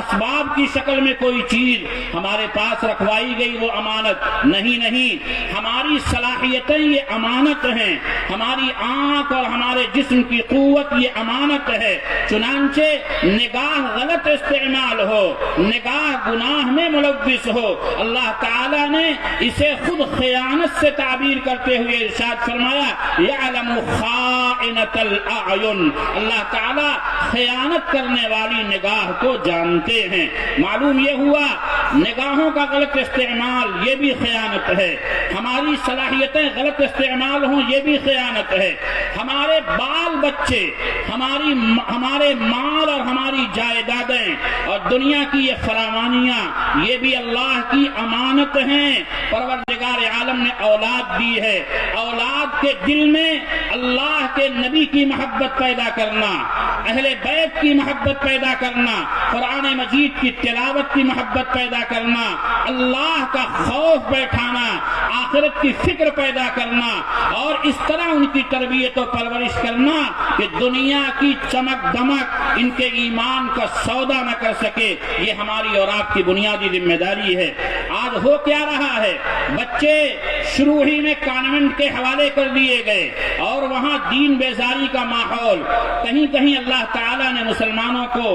اسباب کی شکل میں کوئی چیز ہمارے پاس رکھوائی گئی وہ امانت نہیں، ہماری صلاحیتیں یہ امانت ہیں، ہماری آنکھ اور ہمارے جسم کی قوت یہ امانت ہے۔ چنانچہ نگاہ غلط استعمال ہو، نگاہ گناہ میں ملوث ہو، اللہ تعالیٰ نے اسے خود خیانت سے تعبیر کرتے ہوئے ارشاد فرمایا یعلم خائنۃ الاعین، اللہ تعالیٰ خیانت کرنے والی نگاہ کو جانتے ہیں۔ معلوم یہ ہوا نگاہوں کا غلط استعمال یہ بھی خیانت ہے، ہماری صلاحیتیں غلط استعمال ہوں یہ بھی خیانت ہے، ہمارے بال بچے، ہمارے مال اور ہماری جائیدادیں اور دنیا کی یہ فراوانیاں یہ بھی اللہ کی امانت ہیں۔ پروردگار عالم نے اولاد دی ہے، اولاد کے دل میں اللہ کے نبی کی محبت پیدا کرنا، اہل بیت کی محبت پیدا کرنا، قرآن مجید کی تلاوت کی محبت پیدا کرنا، اللہ کا خوف بیٹھانا، آخرت کی فکر پیدا کرنا، اور اس طرح ان کی تربیت و پرورش کرنا کہ دنیا کی چمک دمک ان کے ایمان کا سودا نہ کر سکے، یہ ہماری اور آپ کی بنیادی ذمہ داری ہے۔ آج ہو کیا رہا ہے، بچے شروع ہی میں کانوینٹ کے حوالے کر دیے گئے اور وہاں دین بیزاری کا ماحول، کہیں کہیں اللہ تعالیٰ نے مسلمانوں کو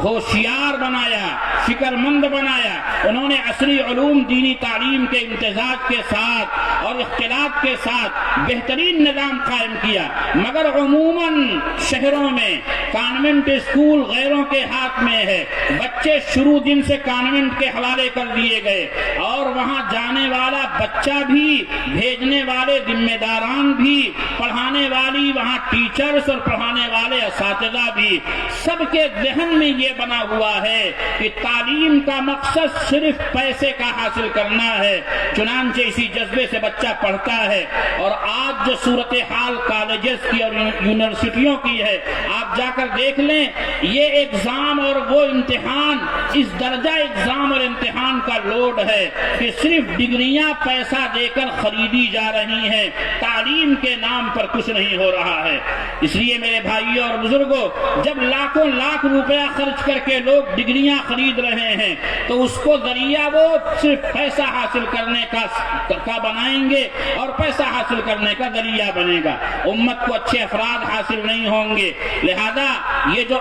ہوشیار بنایا، فکر مند بنایا، انہوں نے عصری علوم دینی تعلیم کے امتزاج کے ساتھ اور اختلاط کے ساتھ بہترین نظام قائم کیا، مگر عموماً شہروں میں کانوینٹ اسکول غیروں کے ہاتھ میں ہے، بچے شروع دن سے کانوینٹ کے حوالے کر دیے گئے اور وہاں جانے والا بچہ بھی، بھیجنے والے ذمہ داران بھی، پڑھانے والی وہاں ٹیچرز اور پڑھانے والے اساتذہ بھی، سب کے ذہن میں یہ بنا ہوا ہے کہ تعلیم کا مقصد صرف پیسے کا حاصل کرنا ہے، چنانچہ اسی جذبے سے بچہ پڑھتا ہے۔ اور آج جو صورتحال کالجز کی اور یونیورسٹیوں کی ہے، آپ جا کر دیکھ لیں، یہ ایگزام اور وہ امتحان، اس درجہ ایگزام اور امتحان کا لوڈ ہے کہ صرف ڈگریاں پیسہ دے کر خریدی جا رہی ہیں، تعلیم کے نام پر کچھ نہیں ہو رہا ہے۔ اس لیے میرے بھائیوں اور بزرگوں، جب لاکھوں لاکھ روپیہ خرچ کر کے لوگ ڈگریاں خرید رہے ہیں تو اس کو ذریعہ وہ صرف پیسہ حاصل کرنے کا بنائیں گے اور پیسہ حاصل کرنے کا ذریعہ بنے گا، امت کو اچھے افراد حاصل نہیں ہوں گے۔ لہذا یہ جو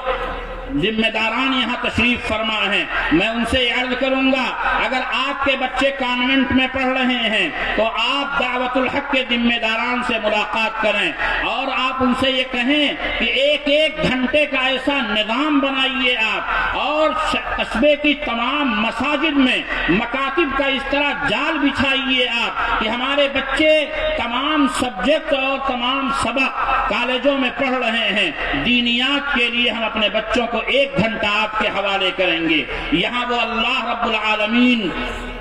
ذمہ داران یہاں تشریف فرما ہیں، میں ان سے عرض کروں گا، اگر آپ کے بچے کانوینٹ میں پڑھ رہے ہیں تو آپ دعوت الحق کے ذمہ داران سے ملاقات کریں اور آپ ان سے یہ کہیں کہ ایک ایک گھنٹے کا ایسا نظام بنائیے آپ، اور قصبے کی تمام مساجد میں مکاتب کا اس طرح جال بچھائیے آپ کہ ہمارے بچے تمام سبجیکٹ اور تمام سبق کالجوں میں پڑھ رہے ہیں، دینیات کے لیے ہم اپنے بچوں کو ایک گھنٹہ آپ کے حوالے کریں گے، یہاں وہ اللہ رب العالمین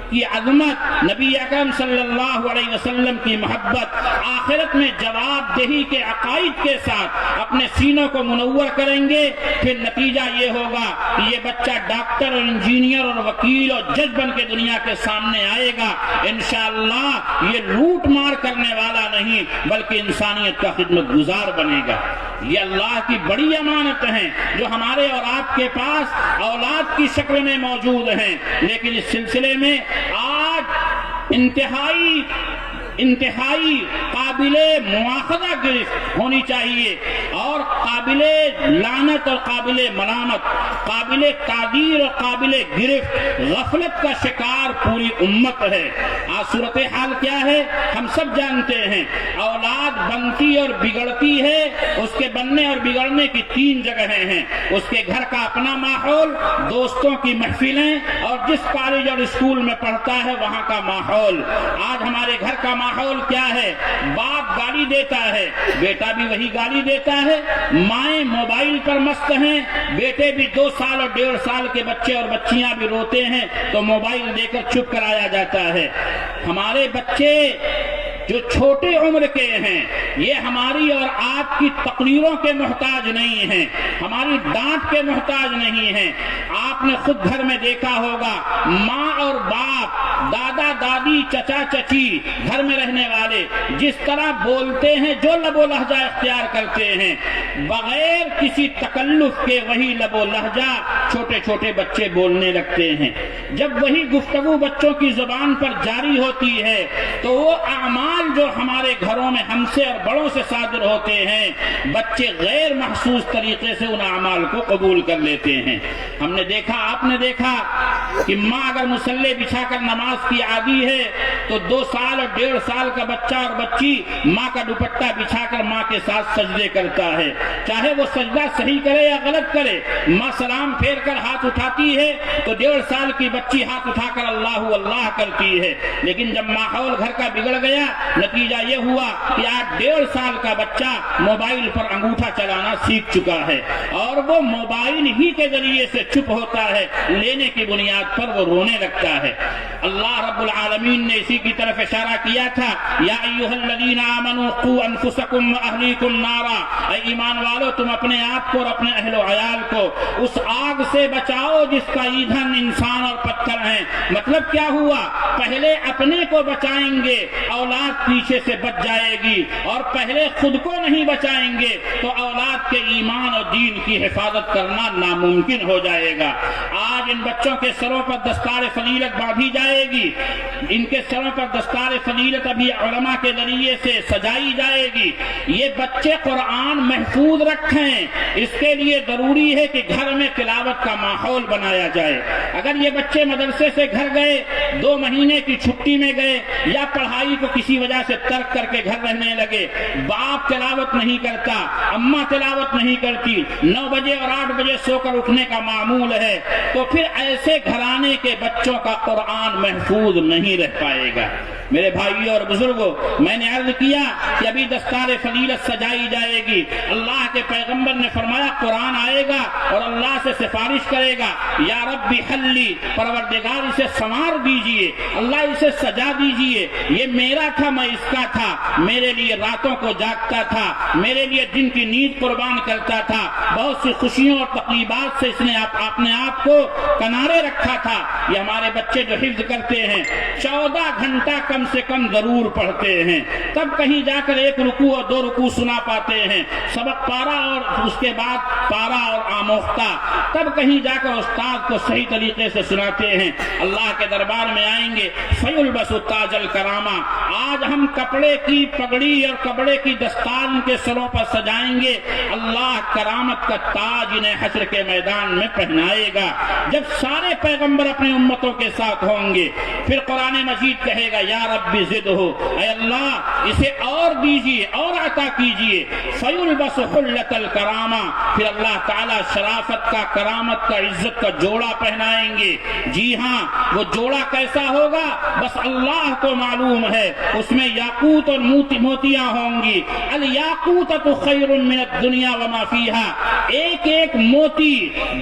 کی عظمت، نبی اکرم صلی اللہ علیہ وسلم کی محبت، آخرت میں جواب دہی کے عقائد کے ساتھ اپنے سینوں کو منور کریں گے، پھر نتیجہ یہ ہوگا کہ یہ بچہ ڈاکٹر اور انجینئر اور وکیل اور جج بن کے دنیا کے سامنے آئے گا، انشاءاللہ یہ لوٹ مار کرنے والا نہیں بلکہ انسانیت کا خدمت گزار بنے گا۔ یہ اللہ کی بڑی امانت ہیں جو ہمارے اور آپ کے پاس اولاد کی شکل میں موجود ہیں، لیکن اس سلسلے میں آج انتہائی قابل مواخذہ گرفت ہونی چاہیے اور قابل لعنت اور قابل ملامت، قابل تعدیر اور قابل گرفت غفلت کا شکار پوری امت ہے۔ آج صورتحال کیا ہے ہم سب جانتے ہیں، اولاد بنتی اور بگڑتی ہے، اس کے بننے اور بگڑنے کی تین جگہیں ہیں، اس کے گھر کا اپنا ماحول، دوستوں کی محفلیں، اور جس کالج اور اسکول میں پڑھتا ہے وہاں کا ماحول۔ آج ہمارے گھر کا ماحول کیا ہے؟ باپ گالی دیتا ہے، بیٹا بھی وہی گالی دیتا ہے، مائیں موبائل پر مست ہیں، بیٹے بھی 2 سال اور 1.5 سال کے بچے اور بچیاں بھی روتے ہیں تو موبائل دے کر چپ کرایا جاتا ہے۔ ہمارے بچے جو چھوٹے عمر کے ہیں یہ ہماری اور آپ کی تقریروں کے محتاج نہیں ہیں، ہماری ڈانٹ کے محتاج نہیں ہیں۔ آپ نے خود گھر میں دیکھا ہوگا ماں اور باپ، دادا دادی، چچا چچی، گھر میں رہنے والے جس طرح بولتے ہیں، جو لب و لہجہ اختیار کرتے ہیں بغیر کسی تکلف کے، وہی لب و لہجہ چھوٹے چھوٹے بچے بولنے لگتے ہیں۔ جب وہی گفتگو بچوں کی زبان پر جاری ہوتی ہے تو وہ اعمال جو ہمارے گھروں میں ہم سے اور بڑوں سے صادر ہوتے ہیں بچے غیر محسوس طریقے سے ان اعمال کو قبول کر لیتے ہیں۔ ہم نے دیکھا، آپ نے دیکھا کہ ماں اگر مصلی بچھا کر نماز کی عادی ہے تو 2 سال اور 1.5 سال کا بچہ اور بچی ماں کا دوپٹہ بچھا کر ماں کے ساتھ سجدے کرتا ہے، چاہے وہ سجدہ صحیح کرے یا غلط کرے۔ ماں سلام پھیر کر ہاتھ اٹھاتی ہے تو 1.5 سال کی بچی ہاتھ اٹھا کر اللہ اللہ کرتی ہے، لیکن جب ماحول گھر کا بگڑ گیا نتیجہ یہ ہوا کہ آج 1.5 سال کا بچہ موبائل پر انگوٹھا چلانا سیکھ چکا ہے اور وہ موبائل ہی کے ذریعے سے چپ ہوتا ہے، لینے کی بنیاد پر وہ رونے لگتا ہے۔ اللہ رب العالمین نے اسی کی طرف اشارہ کیا تھا، یا ایھا الذین آمنوا قوا انفسکم واہلیکم نارا، اے ایمان والو تم اپنے آپ کو اور اپنے اہل و عیال کو اس آگ سے بچاؤ جس کا ایندھن انسان اور پتھر ہیں۔ مطلب کیا ہوا؟ پہلے اپنے کو بچائیں گے اولاد پیچھے سے بچ جائے گی، اور پہلے خود کو نہیں بچائیں گے تو اولاد کے ایمان اور دین کی حفاظت کرنا ناممکن ہو جائے گا۔ آج ان بچوں کے سروں پر دستار فضیلت باندھی جائے گی، ان کے سروں پر دستار فضیلت ابھی علماء کے ذریعے سے سجائی جائے گی۔ یہ بچے قرآن محفوظ رکھیں، اس کے لیے ضروری ہے کہ گھر میں تلاوت کا ماحول بنایا جائے۔ اگر یہ بچے مدرسے سے گھر گئے، 2 مہینے کی چھٹی میں گئے یا پڑھائی کو کسی وجہ سے ترک کر کے گھر رہنے لگے، باپ تلاوت نہیں کرتا، اماں تلاوت نہیں کرتی، 9 بجے اور 8 بجے سو کر اٹھنے کا معمول ہے، تو پھر ایسے گھرانے کے بچوں کا قرآن محفوظ نہیں رہ پائے گا۔ میرے بھائیوں اور بزرگوں، میں نے عرض کیا کہ ابھی دستار فضیلت سجائی جائے گی۔ اللہ کے پیغمبر نے فرمایا قرآن آئے گا اور اللہ سے سفارش کرے گا، یا رب حلی، پروردگار اسے سنوار دیجئے، اللہ اسے سجا دیجئے، یہ میرا تھا، میں اس کا تھا، میرے لیے راتوں کو جاگتا تھا، میرے لیے دن کی نیند قربان کرتا تھا، بہت سی خوشیوں اور تقریبات سے اس نے اپنے آپ کو کنارے رکھا تھا۔ یہ ہمارے بچے جو حفظ کرتے ہیں 14 گھنٹہ کم سے کم ضرور پڑھتے ہیں، تب کہیں جا کر 1 رکوع اور 2 رکوع سنا پاتے ہیں، سبق پارا اور اس کے بعد پارا اور آموختہ، تب کہیں جا کر استاد کو صحیح طریقے سے سناتے ہیں۔ اللہ کے دربار میں آئیں گے فیلبس تاج الکرامہ، آج ہم کپڑے کی پگڑی اور کپڑے کی دستار ان کے سروں پر سجائیں گے، اللہ کرامت کا تاج انہیں حشر کے میدان میں پہنائے گا۔ جب سارے پیغمبر اپنی امتوں کے ساتھ ہوں گے پھر قرآن مجید کہے گا یا رب زدہ، اے اللہ اسے اور دیجیے اور عطا کیجیے۔ فیلبس حلۃ الکرامہ، پھر اللہ تعالی شرافت کا، کرامت کا، عزت کا جوڑا پہنائیں گے۔ جی ہاں، وہ جوڑا کیسا ہوگا بس اللہ کو معلوم ہے، اس میں یاقوت اور موتیاں ہوں گی۔ الیاقوتۃ خیر من الدنیا وما فیہا، ایک ایک موتی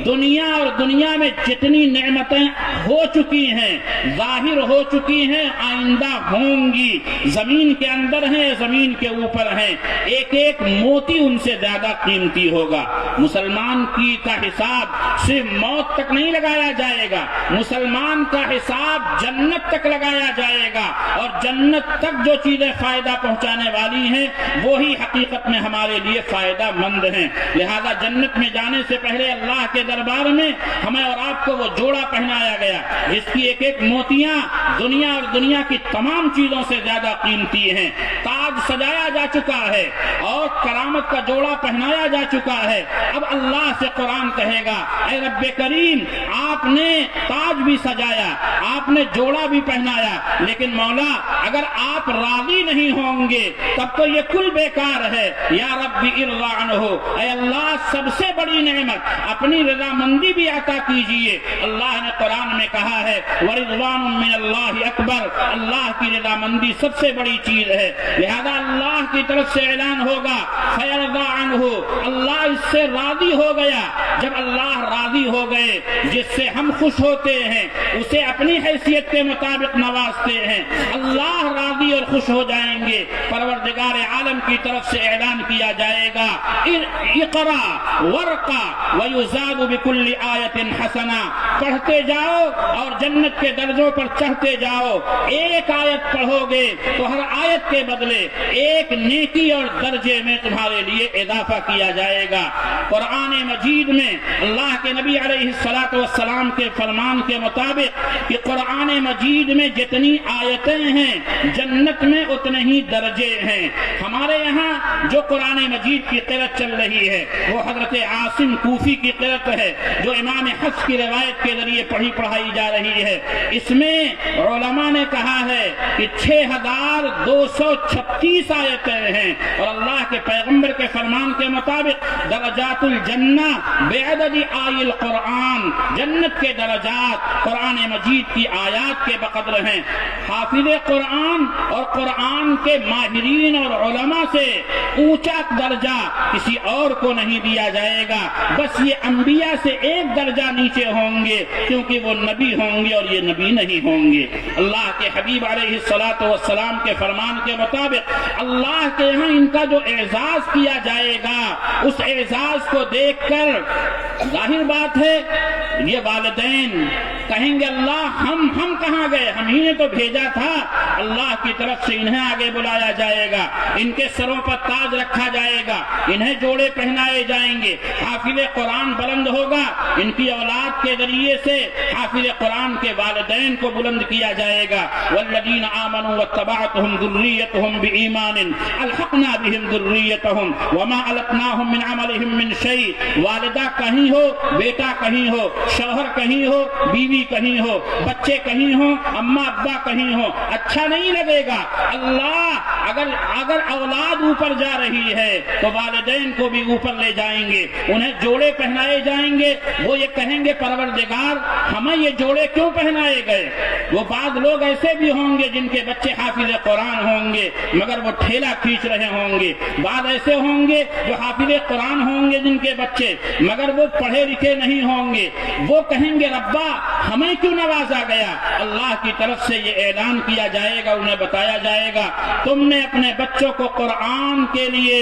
دنیا اور دنیا میں جتنی نعمتیں ہو چکی ہیں، ظاہر ہو چکی ہیں، آئندہ ہوں گی، زمین کے اندر ہیں، زمین کے اوپر ہیں، ایک ایک موتی ان سے زیادہ قیمتی ہوگا۔ مسلمان کی کا حساب صرف موت تک نہیں لگایا جائے گا، مسلمان کا حساب جنت تک لگایا جائے گا، اور جنت تک جو چیزیں فائدہ پہنچانے والی ہیں وہی حقیقت میں ہمارے لیے فائدہ مند ہیں۔ لہذا جنت میں جانے سے پہلے اللہ کے دربار میں ہمیں اور آپ کو وہ جوڑا پہنایا گیا جس کی ایک ایک موتیاں دنیا اور دنیا کی تمام چیزوں سے زیادہ قیمتی ہیں۔ تاج سجایا جا چکا ہے اور کرامت کا جوڑا پہنایا جا چکا ہے۔ اب اللہ سے قرآن کہے گا اے رب کریم، آپ نے تاج بھی سجایا، آپ نے جوڑا بھی پہنایا، لیکن مولا اگر آپ راضی نہیں ہوں گے تب تو یہ کل بیکار ہے۔ یا رب ارضا عنہ، اے اللہ سب سے بڑی نعمت اپنی رضامندی بھی عطا کیجئے۔ اللہ نے قرآن میں کہا ہے ورضوان من اللہ اکبر، اللہ کی رضامندی سب سے بڑی چیز ہے۔ لہذا لہذا اللہ کی طرف سے اعلان ہوگا فیرضا عنہ، اللہ اس سے راضی ہو گیا۔ جب اللہ راضی ہو گئے، جس سے ہم خوش ہوتے ہیں اسے اپنی حیثیت کے مطابق نوازتے ہیں، اللہ راضی اور خوش ہو جائیں گے، پروردگار عالم کی طرف سے اعلان کیا جائے گا اقرا ورقا ویزاد بکل آیت حسنہ، پڑھتے جاؤ اور جنت کے درجوں پر چڑھتے جاؤ، ایک آیت پڑھو گے تو ہر آیت کے بدلے ایک نیکی اور درجے میں تمہارے لیے اضافہ کیا جائے گا۔ قرآن مجید میں اللہ کے نبی علیہ السلام کے فرمان کے مطابق کہ قرآن مجید میں جتنی آیتیں ہیں جنت میں اتنے ہی درجے ہیں۔ ہمارے یہاں جو قرآن مجید کی قرأت چل رہی ہے وہ حضرت عاصم کوفی کی قرأت ہے، جو امام حفص کی روایت کے ذریعے پڑھائی جا رہی ہے۔ اس میں علماء نے کہا ہے کہ 6236 آیتیں ہیں، اور اللہ کے پیغمبر کے فرمان کے مطابق درجات الجنہ بعدد آی القرآن، جنت کے درجات قرآن مجید کی آیات کے بقدر ہیں۔ حافظ قرآن اور قرآن کے ماہرین اور علماء سے اونچا درجہ کسی اور کو نہیں دیا جائے گا، بس یہ انبیاء سے ایک درجہ نیچے ہوں گے کیونکہ وہ نبی ہوں گے اور یہ نبی نہیں ہوں گے۔ اللہ کے حبیب علیہ السلام کے فرمان کے مطابق اللہ کے یہاں ان کا جو اعزاز کیا جائے گا، اس اعزاز کو دیکھ کر ظاہر بات ہے یہ والدین کہیں گے اللہ ہم کہاں گئے، ہم ہی نے تو بھیجا تھا۔ اللہ کی طرف سے انہیں آگے بلایا جائے گا، ان کے سروں پر تاج رکھا جائے گا، انہیں جوڑے پہنائے جائیں گے، حافظ قرآن بلند ہوگا، ان کی اولاد کے ذریعے سے حافظ قرآن کے والدین کو بلند کیا جائے گا۔ والذین آمنوا واتبعتهم ذریتهم بإیمان الحقنا بهم ذریتهم وما التناهم من عملهم من شیء، والدہ کہیں ہو، بیٹا کہیں ہو، شوہر کہیں ہو، بیوی کہیں ہو، بچے کہیں ہو، اماں ابا کہیں ہو، اچھا نہیں لگے گا۔ اللہ اگر اولاد اوپر جا رہی ہے تو والدین کو بھی اوپر لے جائیں گے، انہیں جوڑے پہنائے جائیں گے، وہ یہ کہیں گے پروردگار ہمیں یہ جوڑے کیوں پہنائے گئے۔ وہ بعض لوگ ایسے بھی ہوں گے جن کے بچے حافظ قرآن ہوں گے مگر وہ ٹھیلا کھینچ رہے ہوں گے، بعض ایسے ہوں گے جو حافظ قرآن ہوں گے جن کے بچے مگر وہ پڑھے لکھے نہیں ہوں گے، وہ کہیں گے ربا ہمیں کیوں نوازا گیا۔ اللہ کی طرف سے یہ اعلان کیا جائے گا، انہیں بتایا جائے گا تم نے اپنے بچوں کو قرآن کے لیے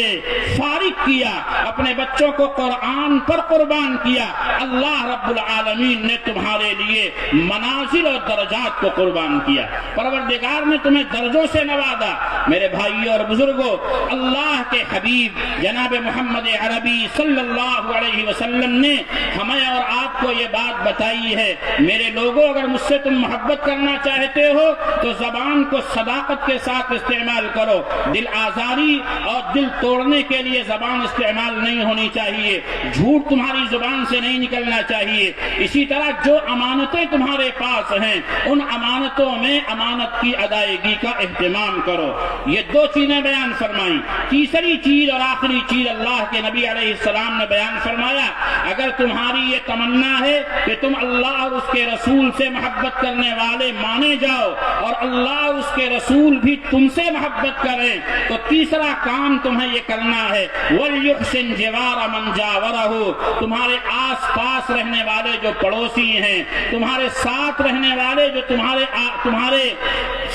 فارغ کیا، اپنے بچوں کو قرآن پر قربان کیا، اللہ رب العالمین نے تمہارے لیے منازل اور درجات کو قربان کیا، پروردگار نے تمہیں درجوں سے نوازا۔ میرے بھائیوں اور بزرگوں، اللہ کے حبیب جناب محمد عربی صلی اللہ علیہ وسلم نے ہمیں اور آپ کو یہ بات بتائی ہے، میرے لوگوں اگر مجھ سے تم محبت کرنا چاہتے ہو تو زبان کو صداقت کے ساتھ استعمال کرو، دل آزاری اور دل توڑنے کے لیے زبان استعمال نہیں ہونی چاہیے، جھوٹ تمہاری زبان سے نہیں نکلنا چاہیے۔ اسی طرح جو امانتیں تمہارے پاس ہیں ان امانتوں میں امانت کی ادائیگی کا اہتمام کرو۔ یہ دو چیزیں بیان فرمائیں۔ تیسری چیز اور آخری چیز اللہ کے نبی علیہ السلام نے بیان فرمایا، اگر تمہاری یہ تمنا ہے کہ تم اللہ اور اس کے رسول سے محبت کرنے والے مانے جاؤ اور اللہ اور اس کے رسول بھی تم سے محبت کریں، تو تیسرا کام تمہیں یہ کرنا ہے وَلْيُحْسِنْ جِوَارَ مَنْ جَاوَرَهُ، تمہارے آس پاس رہنے والے جو پڑوسی ہیں، تمہارے ساتھ رہنے والے جو تمہارے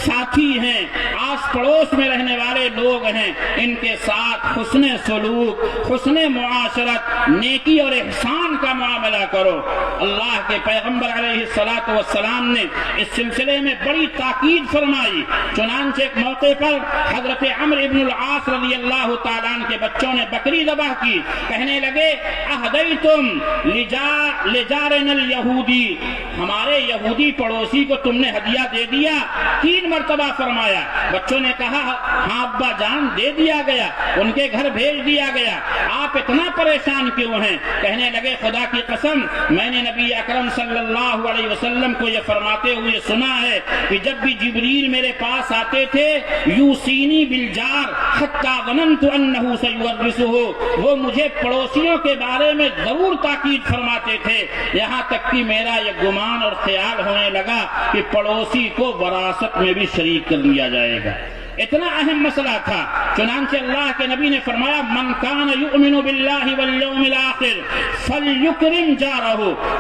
ساتھی ہیں، آس پڑوس میں رہنے والے لوگ ہیں، ان کے ساتھ حسن سلوک، حسن معاشرت، نیکی اور احسان کا معاملہ کرو۔ اللہ کے پیغمبر علیہ السلام نے اس سلسلے میں بڑی تاکید فرمائی، چنانچہ ایک موقع پر حضرت عمرو ابن العاص رضی اللہ تعالیٰ عنہ کے بچوں نے بکری ذبح کی، کہنے لگے اہدیتم لجارنا الیہودی، ہمارے یہودی پڑوسی کو تم نے ہدیہ دے دیا، 3 مرتبہ فرمایا۔ بچوں نے کہا ہاں ابا جان دے دیا گیا، ان کے گھر بھیج دیا گیا، آپ اتنا پریشان کیوں ہیں؟ کہنے لگے خدا کی قسم میں نے نبی اکرم صلی اللہ علیہ وسلم کو یہ فرماتے ہوئے سنا ہے کہ جب بھی جبریل میرے پاس آتے تھے یوسینی بالجار حتی ظننت انہ سیورثہ، وہ مجھے پڑوسیوں کے بارے میں ضرور تاکید فرماتے تھے، یہاں تک کہ میرا یہ گمان اور خیال ہونے لگا کہ پڑوسی کو وراثت میں بھی شریک کر لیا جائے گا۔ اتنا اہم مسئلہ تھا، چنانچہ اللہ کے نبی نے فرمایا من کان یؤمن باللہ والیوم الآخر فلیکرم جارہ،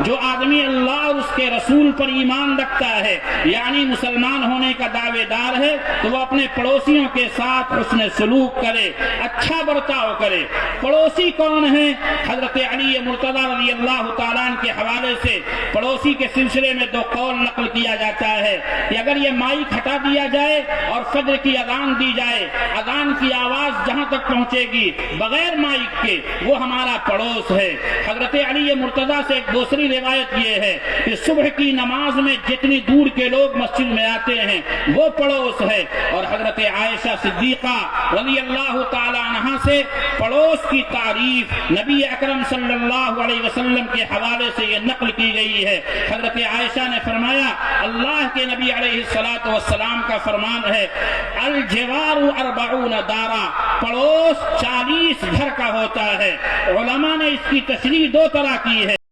جو آدمی اللہ اور اس کے رسول پر ایمان رکھتا ہے یعنی مسلمان ہونے کا دعوے دار ہے تو وہ اپنے پڑوسیوں کے ساتھ حسن سلوک کرے، اچھا برتاؤ کرے۔ پڑوسی کون ہیں؟ حضرت علی مرتضی رضی اللہ تعالیٰ عنہ کے حوالے سے پڑوسی کے سلسلے میں دو قول نقل کیا جاتا ہے کہ اگر یہ مائک ہٹا دیا جائے اور فجر کی اذان دی جائے، اذان کی آواز جہاں تک پہنچے گی بغیر مائک کے وہ ہمارا پڑوس ہے۔ حضرت علی مرتضی سے ایک دوسری روایت یہ ہے کہ صبح کی نماز میں جتنی دور کے لوگ مسجد میں آتے ہیں وہ پڑوس ہے، اور حضرت عائشہ صدیقہ رضی اللہ تعالی عنہا سے پڑوس کی تعریف نبی اکرم صلی اللہ علیہ وسلم کے حوالے سے یہ نقل کی گئی ہے۔ حضرت عائشہ نے فرمایا اللہ کے نبی علیہ الصلوۃ والسلام کا فرمان ہے الجوار 40 دارا، پڑوس 40 گھر کا ہوتا ہے۔ علماء نے اس کی تشریح دو طرح کی ہے۔